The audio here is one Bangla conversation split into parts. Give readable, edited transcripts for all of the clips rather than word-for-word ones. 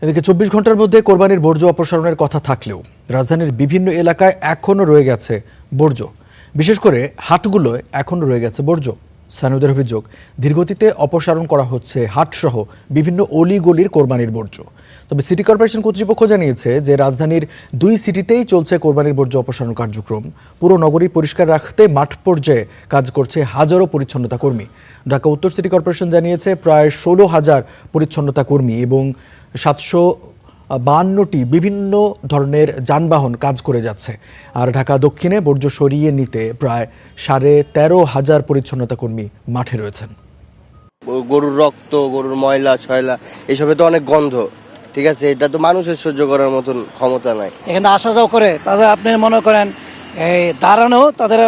এদিকে ২৪ ঘন্টার মধ্যে কোরবানির বর্জ্য অপসারণের কথা থাকলেও রাজধানীর বিভিন্ন এলাকায় এখনও রয়ে গেছে বর্জ্য। বিশেষ করে হাটগুলোয় এখনও রয়ে গেছে বর্জ্য। স্থানীয়দের অভিযোগ, ধীরগতিতে অপসারণ করা হচ্ছে হাটসহ বিভিন্ন অলিগলির কোরবানির বর্জ্য। তবে সিটি কর্পোরেশন কর্তৃপক্ষ জানিয়েছে যে রাজধানীর ২ সিটিতেই চলছে কোরবানির বর্জ্য অপসারণ কার্যক্রম। পুরো নগরী পরিষ্কার রাখতে মাঠ পর্যায়ে কাজ করছে হাজারো পরিচ্ছন্নতা কর্মী। ঢাকা উত্তর সিটি কর্পোরেশন জানিয়েছে প্রায় ১৬,০০০ পরিচ্ছন্নতা কর্মী এবং ৭৫২টি বিভিন্ন ধরনের যানবাহন কাজ করে যাচ্ছে। আর ঢাকা দক্ষিণে বর্জ্য সরিয়ে নিতে প্রায় ১৩,৫০০ পরিচ্ছন্নতা কর্মী মাঠে রয়েছেন। গরুর রক্ত, গরুর ময়লা ছয়লা এসবে তো অনেক গন্ধ, ঠিক আছে, এটা তো মানুষের সহ্য করার মতন ক্ষমতা নাই। এখানে আসা যাওয়া করে তাদের আপনি মনে করেন দাঁড়ানো তাদের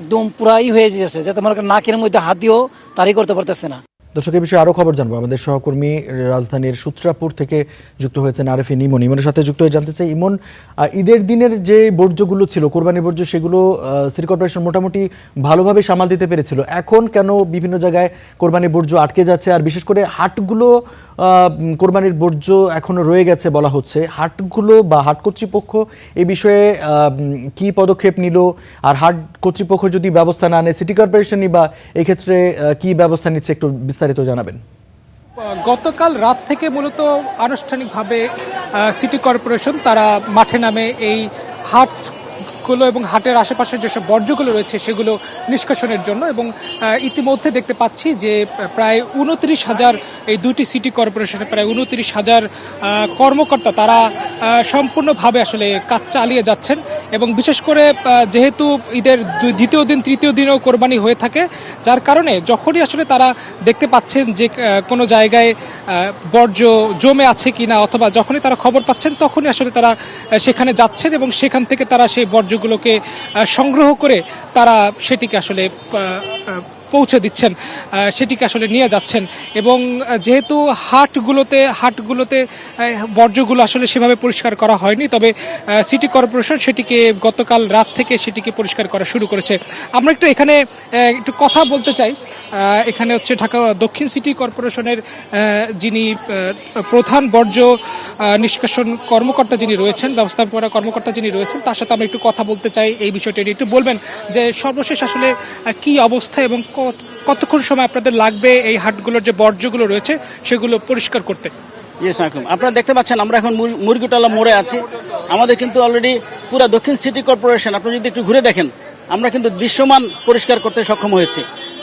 একদম পুরাই হয়ে গেছে, যাতে মনে করেন নাকের মধ্যে হাত দিয়েও তারই করতে পারতেছে না। দর্শক, এই বিষয়ে আরও খবর জানবো। আমাদের সহকর্মী রাজধানীর সূত্রাপুর থেকে যুক্ত হয়েছেন আরেফিন ইমন। ইমনের সাথে যুক্ত হয়ে জানতে চাই, ইমন, ঈদের দিনের যে বর্জ্যগুলো ছিল, কোরবানির বর্জ্য, সেগুলো সিটি কর্পোরেশন মোটামুটি ভালোভাবে সামাল দিতে পেরেছিল। এখন কেন বিভিন্ন জায়গায় কোরবানির বর্জ্য আটকে যাচ্ছে? আর বিশেষ করে হাটগুলো কোরবানির বর্জ্য এখনও রয়ে গেছে বলা হচ্ছে। হাটগুলো বা হাট কর্তৃপক্ষ এই বিষয়ে কি পদক্ষেপ নিল? আর হাট কর্তৃপক্ষ যদি ব্যবস্থা না নেয়, সিটি কর্পোরেশনই বা এক্ষেত্রে কি ব্যবস্থা নিচ্ছে একটু বিস্তারিত জানাবেন। গতকাল রাত থেকে মূলত আনুষ্ঠানিকভাবে সিটি কর্পোরেশন তারা মাঠে নামে এই হাটগুলো এবং হাটের আশেপাশে যেসব বর্জ্যগুলো রয়েছে সেগুলো নিষ্কাশনের জন্য, এবং ইতিমধ্যে দেখতে পাচ্ছি যে প্রায় ২৯,০০০ এই দুটি সিটি কর্পোরেশনের প্রায় ২৯,০০০ কর্মকর্তা তারা সম্পূর্ণভাবে আসলে কাজ চালিয়ে যাচ্ছেন। এবং বিশেষ করে যেহেতু ঈদের দ্বিতীয় দিন তৃতীয় দিনেও কোরবানি হয়ে থাকে, যার কারণে যখনই আসলে তারা দেখতে পাচ্ছেন যে কোনো জায়গায় বর্জ্য জমে আছে কিনা, অথবা যখনই তারা খবর পাচ্ছেন তখনই আসলে তারা সেখানে যাচ্ছেন এবং সেখান থেকে তারা সেই বর্জ্যগুলোকে সংগ্রহ করে তারা সেটিকে আসলে পৌঁছে দিচ্ছেন, সেটিকে আসলে নিয়ে যাচ্ছেন। এবং যেহেতু হাটগুলোতে বর্জ্যগুলো আসলে সেভাবে পরিষ্কার করা হয়নি, তবে সিটি কর্পোরেশন সেটিকে গতকাল রাত থেকে সেটিকে পরিষ্কার করা শুরু করেছে। আমরা এখানে একটু কথা বলতে চাই। এখানে হচ্ছে ঢাকা দক্ষিণ সিটি কর্পোরেশনের যিনি প্রধান বর্জ্য নিষ্কাশন কর্মকর্তা যিনি রয়েছেন, ব্যবস্থাপনা কর্মকর্তা যিনি রয়েছেন, তার সাথে আমরা একটু কথা বলতে চাই এই বিষয়টি। একটু বলবেন যে সর্বশেষ আসলে কি অবস্থা এবং কতক্ষণ সময় আপনাদের লাগবে এই হাটগুলোর যে বর্জ্যগুলো রয়েছে সেগুলো পরিষ্কার করতে? আপনারা দেখতে পাচ্ছেন আমরা এখন মুরগিটালা মোড়ে আছি। আমাদের কিন্তু অলরেডি পুরো দক্ষিণ সিটি কর্পোরেশন, আপনি যদি একটু ঘুরে দেখেন, আমরা কিন্তু দৃশ্যমান পরিষ্কার করতে সক্ষম হয়েছি।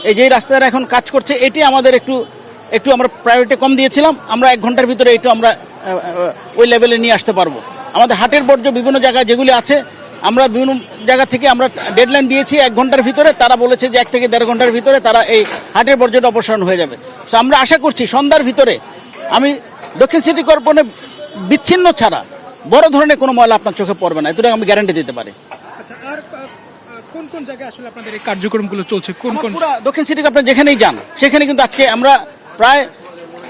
এই যে রাস্তাটা এখন কাজ করছে, এটি আমাদের একটু আমরা প্রায়োরিটি কম দিয়েছিলাম। আমরা 1 ঘন্টার ভিতরে একটু আমরা ওই লেভেলে নিয়ে আসতে পারবো। আমাদের হাটের বর্জ্য বিভিন্ন জায়গায় যেগুলি আছে, আমরা বিভিন্ন জায়গা থেকে আমরা ডেডলাইন দিয়েছি 1 ঘন্টার ভিতরে। তারা বলেছে যে 1 থেকে 1.5 ঘন্টার ভিতরে তারা এই হাটের বর্জ্যটা অপসারণ হয়ে যাবে। সো আমরা আশা করছি সন্ধ্যার ভিতরে আমি দক্ষিণ সিটি কর্পোরেশনে বিচ্ছিন্ন ছাড়া বড় ধরনের কোনো ময়লা আপনার চোখে পড়বে না, এতটা আমি গ্যারান্টি দিতে পারি। আচ্ছা, আর কোন জায়গায় আসলে আপনাদের এই কার্যক্রমগুলো চলছে? কোন দক্ষিণ সিটি কর্পোরেশন যেখানেই যান সেখানে কিন্তু আজকে আমরা প্রায়,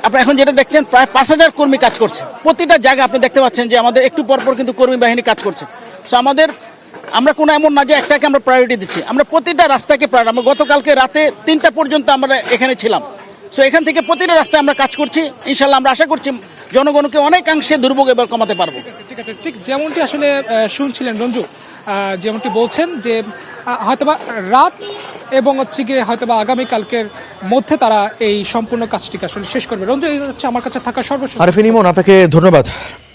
আপনারা এখন যেটা দেখছেন, প্রায় ৫,০০০ কর্মী কাজ করছে। প্রতিটা জায়গায় আপনি দেখতে পাচ্ছেন যে আমাদের একটু পরপর কিন্তু কর্মী বাহিনী কাজ করছে। সো আমরা কোনো এমন না যে একটাকে আমরা প্রায়োরিটি দিচ্ছি, আমরা প্রতিটা রাস্তাকে প্রায়োরিটি। আমরা গতকালকে রাতে ৩টা পর্যন্ত আমরা এখানে ছিলাম। সো এখান থেকে প্রতিটা রাস্তায় আমরা কাজ করছি। ইনশাল্লাহ আমরা আশা করছি জনগণকে অনেকাংশে দুর্ভোগ এবার কমাতে পারবো। ঠিক আছে, ঠিক যেমনটি আসলে শুনছিলেন রঞ্জু, যেমনটি বলছেন যে হয়তোবা রাত এবং গিয়ে হয়তোবা আগামীকালকের মধ্যে তারা এই সম্পূর্ণ কাজটিকে আসলে শেষ করবে। রঞ্জু, এই হচ্ছে আমার কাছে থাকা সর্বশেষ। আরেফিন ইমন, আপনাকে ধন্যবাদ।